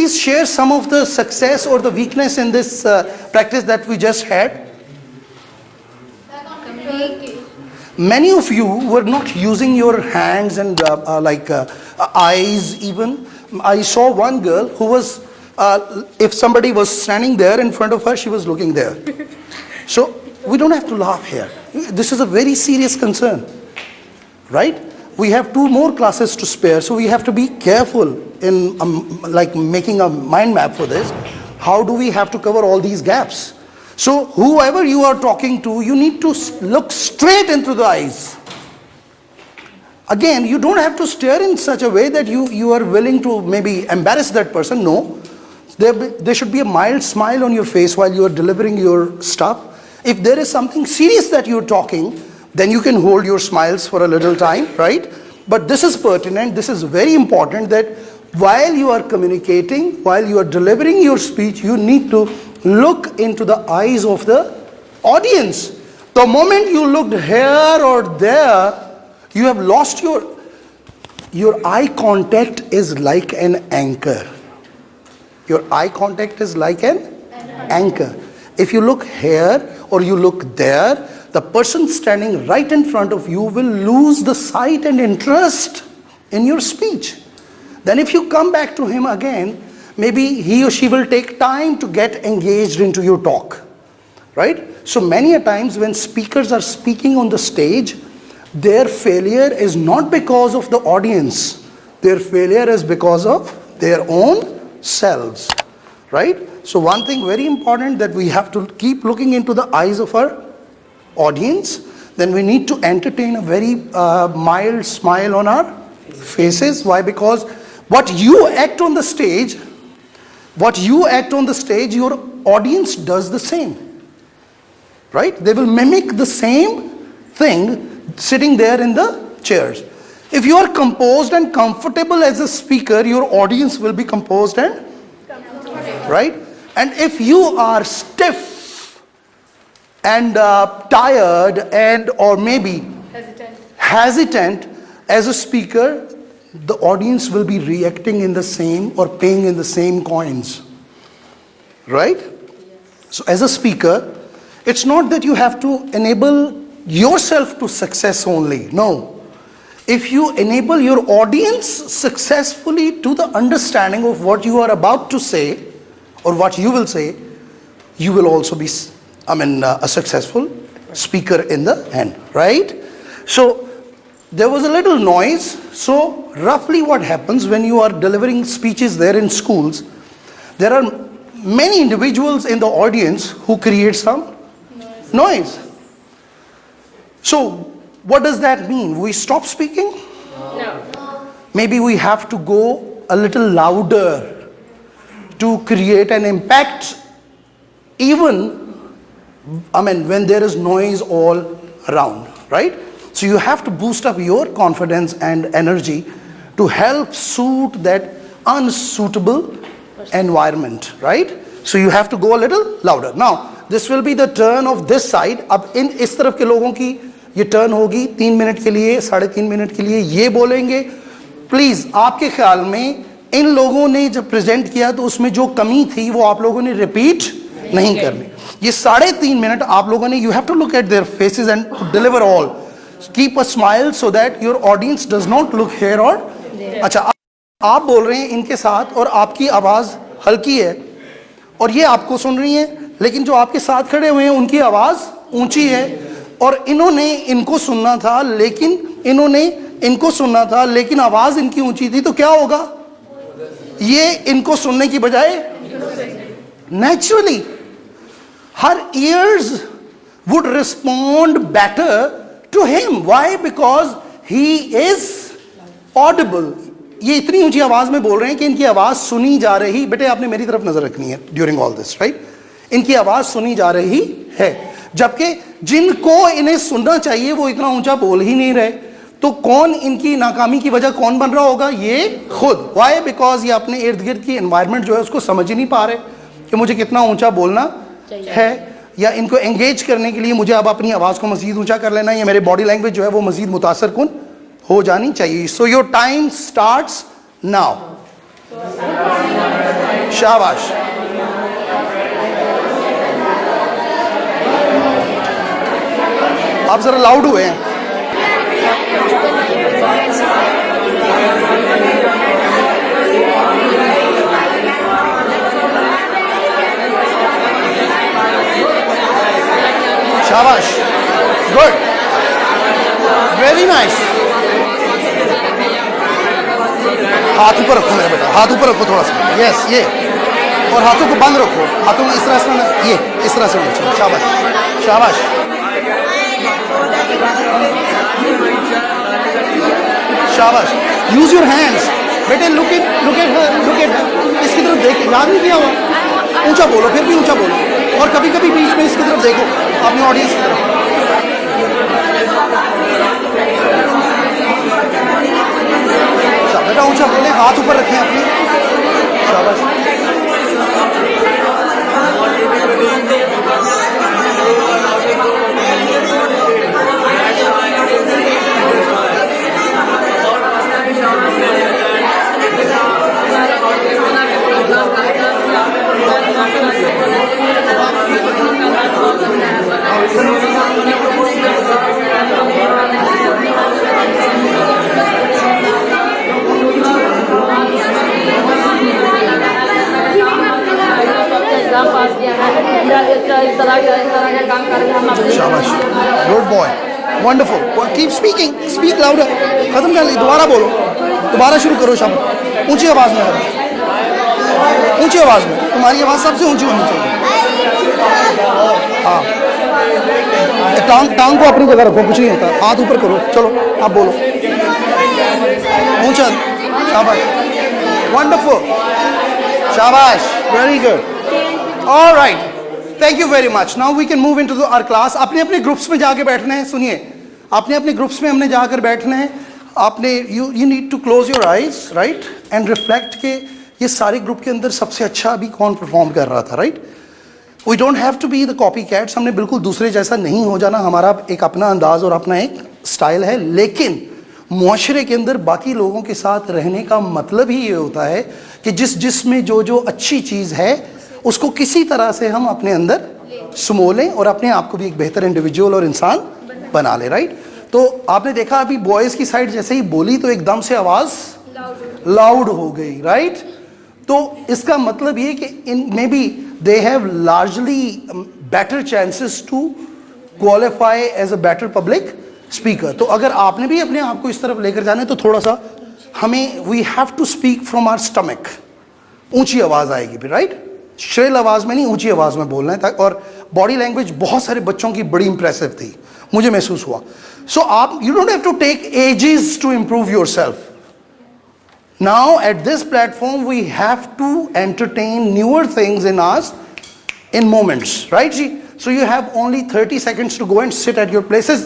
please share some of the success or the weakness in this practice that we just had? Many of you were not using your hands and eyes even. I saw one girl who was, if somebody was standing there in front of her, she was looking there. So we don't have to laugh here. This is a very serious concern, right? We have 2 more classes to spare, so we have to be careful in making a mind map for this. How do we have to cover all these gaps? So whoever you are talking to, you need to look straight into the eyes. Again, you don't have to stare in such a way that you are willing to maybe embarrass that person. No, there should be a mild smile on your face while you are delivering your stuff. If there is something serious that you're talking, then you can hold your smiles for a little time, right? But this is pertinent, this is very important, that while you are communicating, while you are delivering your speech, you need to look into the eyes of the audience. The moment you looked here or there, you have lost your eye contact is like an anchor. Your eye contact is like an anchor. If you look here or you look there, the person standing right in front of you will lose the sight and interest in your speech. Then if you come back to him again, maybe he or she will take time to get engaged into your talk, right? So many a times when speakers are speaking on the stage, their failure is not because of the audience. Their failure is because of their own selves, right? So one thing very important, that we have to keep looking into the eyes of our audience. Then we need to entertain a very mild smile on our faces. Why? Because what you act on the stage, your audience does the same, right? They will mimic the same thing sitting there in the chairs. If you are composed and comfortable as a speaker, your audience will be composed and right? And if you are stiff and tired and or maybe hesitant as a speaker, the audience will be reacting in the same or paying in the same coins, right? So as a speaker, it's not that you have to enable yourself to success only. No. If you enable your audience successfully to the understanding of what you are about to say or what you will say, you will also be, a successful speaker in the end, right? So there was a little noise. So roughly what happens when you are delivering speeches there in schools, there are many individuals in the audience who create some noise. So what does that mean? We stop speaking? No. Maybe we have to go a little louder to create an impact, even when there is noise all around, right? So you have to boost up your confidence and energy to help suit that unsuitable environment, right? So you have to go a little louder. Now, this will be the turn of this side. अब इस तरफ के लोगों की ये turn होगी 3 minute के लिए, 3.5 मिनट के लिए ये बोलेंगे. प्लीज आपके ख्याल में इन लोगों ने जब प्रेजेंट किया तो उसमें जो कमी थी वो आप लोगों ने रिपीट नहीं करनी. ये 3.5 मिनट आप लोगों ने, you have to look at their faces and deliver all. Keep a smile so that your audience does not look here और अच्छा आप बोल रहे हैं इनके साथ और आपकी आवाज हल्की है और ये आपको सुन रही है, लेकिन जो आपके साथ खड़े हुए हैं उनकी आवाज ऊंची है और इन्होंने इनको सुनना था लेकिन आवाज इनकी ऊंची थी. तो क्या होगा? ये इनको सुनने की बजाय naturally her ears would respond better to him. Why? Because he is audible. ये इतनी ऊंची आवाज में बोल रहे हैं कि इनकी आवाज सुनी जा रही. बेटे आपने मेरी तरफ नजर रखनी है ड्यूरिंग ऑल दिस, राइट? इनकी आवाज सुनी जा रही है, जबकि जिनको इन्हें सुनना चाहिए वो इतना ऊंचा बोल ही नहीं रहे. तो कौन इनकी नाकामी की वजह कौन बन रहा होगा? ये खुद. वाई? बिकॉज ये अपने इर्द गिर्द की एनवायरनमेंट जो है उसको समझ ही नहीं पा रहे कि मुझे कितना ऊंचा बोलना है, या इनको एंगेज करने के लिए मुझे अब अपनी आवाज को मजीद ऊंचा कर लेना है, या मेरे बॉडी लैंग्वेज जो है वो मजीद मुतासर कुन हो जानी चाहिए. So your time starts now. शाबाश। आप जरा लाउड हुए हैं। शाबाश, गुड, वेरी नाइस। हाथ ऊपर रखो मेरा बेटा, हाथ ऊपर रखो थोड़ा सा, यस ये, और हाथों को बंद रखो, हाथों में इस तरह से, ये इस तरह से होना चाहिए। शाबाश शाबाश शाबाश। यूज योर हैंड्स बेटे, look at her, look at her, इसकी तरफ देख, याद नहीं किया हुआ, ऊंचा बोलो, फिर भी ऊंचा बोलो, और कभी कभी बीच में इसकी तरफ देखो, अपनी ऑडियंस की तरफ। बेटा ऊंचा बोले, हाथ ऊपर रखें अपने। शाबाश। शाबाश, good boy, wonderful, keep speaking, speak louder. खत्म कर ली, दोबारा बोलो, दोबारा शुरू करो। शाबाश, ऊंची आवाज में करो, ऊंची आवाज में, तुम्हारी आवाज सबसे ऊंची होनी चाहिए। हाँ, टांग को अपनी जगह रखो, कुछ नहीं होता, हाथ ऊपर करो। चलो आप बोलो, ऊंचा। शाबाश, वंडरफुल, शाबाश, very good, alright, thank you very much. Now we can move into our class. अपने अपने ग्रुप्स में जाके बैठना है। सुनिए, अपने अपने ग्रुप्स में हमने जाकर बैठना है। आपने you need to close your eyes, right, and reflect के ये सारे ग्रुप के अंदर सबसे अच्छा अभी कौन परफॉर्म कर रहा था, right. We don't have to be the copy cats, हमने बिल्कुल दूसरे जैसा नहीं हो जाना, हमारा एक अपना अंदाज और अपना एक स्टाइल है। लेकिन मुआशरे के अंदर बाकी लोगों के साथ रहने का मतलब ही ये होता है कि जिसमें जो अच्छी चीज़ है उसको किसी तरह से हम अपने अंदर समो लें और अपने आप को भी एक बेहतर इंडिविजुअल और इंसान बना ले, राइट। तो आपने देखा अभी बॉयज़ की साइड जैसे ही बोली तो एकदम से आवाज़ लाउड हो गई, राइट। तो इसका मतलब ये कि इन maybe they have largely better chances to qualify as a better public speaker. तो अगर आपने भी अपने आप को इस तरफ लेकर जाना है तो थोड़ा सा हमें we have to speak from our stomach, ऊंची आवाज़ आएगी फिर, राइट। श्रेल आवाज़ में नहीं, ऊंची आवाज़ में बोलना है। और बॉडी लैंग्वेज बहुत सारे बच्चों की बड़ी इंप्रेसिव थी, मुझे महसूस हुआ। सो आप you don't have to take ages to improve yourself. Now at this platform we have to entertain newer things in us in moments, right जी? So you have only 30 seconds to go and sit at your places.